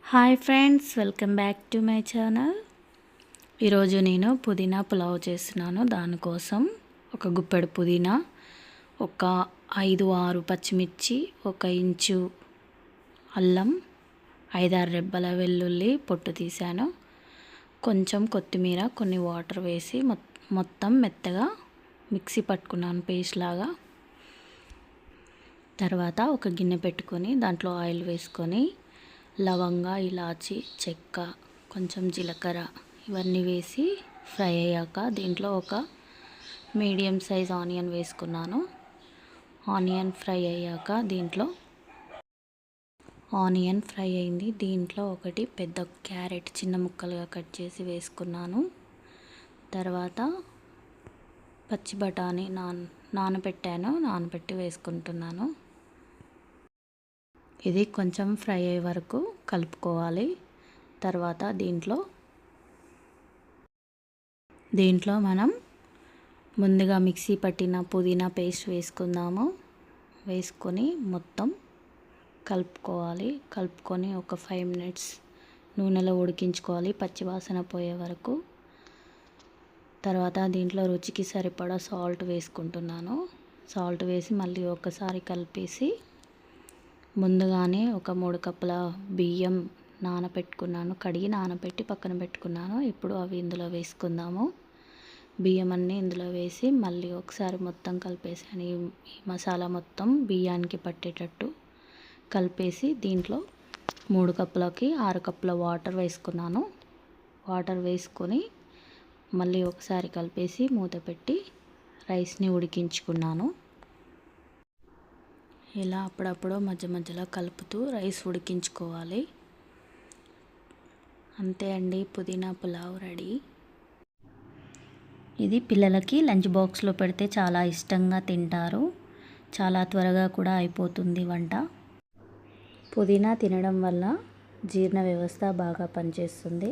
Hi friends, welcome back to my channel. ఈరోజు నేను పుదీనా పులావ్ చేస్తున్నాను. దానికోసం ఒక గుప్పెడు పుదీనా, ఒక 5-6 పచ్చిమిర్చి, 1 ఇంచు అల్లం, 5-6 రెబ్బల వెల్లుల్లి పొట్టు తీశాను, కొంచెం కొత్తిమీర, కొన్ని వాటర్ వేసి మొత్తం మెత్తగా మిక్సీ పట్టుకున్నాను పేస్ట్ లాగా. తర్వాత ఒక గిన్నె పెట్టుకొని దాంట్లో ఆయిల్ వేసుకొని లవంగ, ఇలాచి, చెక్క, కొంచెం జీలకర్ర ఇవన్నీ వేసి ఫ్రై అయ్యాక దీంట్లో ఒక మీడియం సైజ్ ఆనియన్ వేసుకున్నాను. ఆనియన్ ఫ్రై అయ్యాక ఆనియన్ ఫ్రై అయింది. దీంట్లో ఒకటి పెద్ద క్యారెట్ చిన్న ముక్కలుగా కట్ చేసి వేసుకున్నాను. తర్వాత పచ్చి బఠానీ నానబెట్టి వేసుకుంటున్నాను. ఇది కొంచెం ఫ్రై అయ్యే వరకు కలుపుకోవాలి. తర్వాత దీంట్లో మనం ముందుగా మిక్సీ పట్టిన పుదీనా పేస్ట్ వేసుకొని మొత్తం కలుపుకొని ఒక 5 మినిట్స్ నూనెలో ఉడికించుకోవాలి పచ్చివాసన పోయే వరకు. తర్వాత దీంట్లో రుచికి సరిపడా సాల్ట్ వేసుకుంటున్నాను. సాల్ట్ వేసి మళ్ళీ ఒకసారి కలిపేసి ముందుగానే ఒక 3 కప్పుల బియ్యం కడిగి నానబెట్టి పక్కన పెట్టుకున్నాను. ఇప్పుడు అవి ఇందులో వేసుకుందాము. బియ్యం అన్నీ ఇందులో వేసి మళ్ళీ ఒకసారి మొత్తం కలిపేసాను. ఈ మసాలా మొత్తం బియ్యానికి పట్టేటట్టు కలిపేసి దీంట్లో 3 కప్పులకి 6 కప్పుల వాటర్ వేసుకున్నాను. వాటర్ వేసుకొని మళ్ళీ ఒకసారి కలిపేసి మూత పెట్టి రైస్ని ఉడికించుకున్నాను. ఇలా అప్పుడప్పుడు మధ్యలో కలుపుతూ రైస్ ఉడికించుకోవాలి. అంతే అండి, పుదీనా పులావ్ రెడీ. ఇది పిల్లలకి లంచ్ బాక్స్లో పెడితే చాలా ఇష్టంగా తింటారు. చాలా త్వరగా కూడా అయిపోతుంది వంట. పుదీనా తినడం వల్ల జీర్ణ వ్యవస్థ బాగా పనిచేస్తుంది.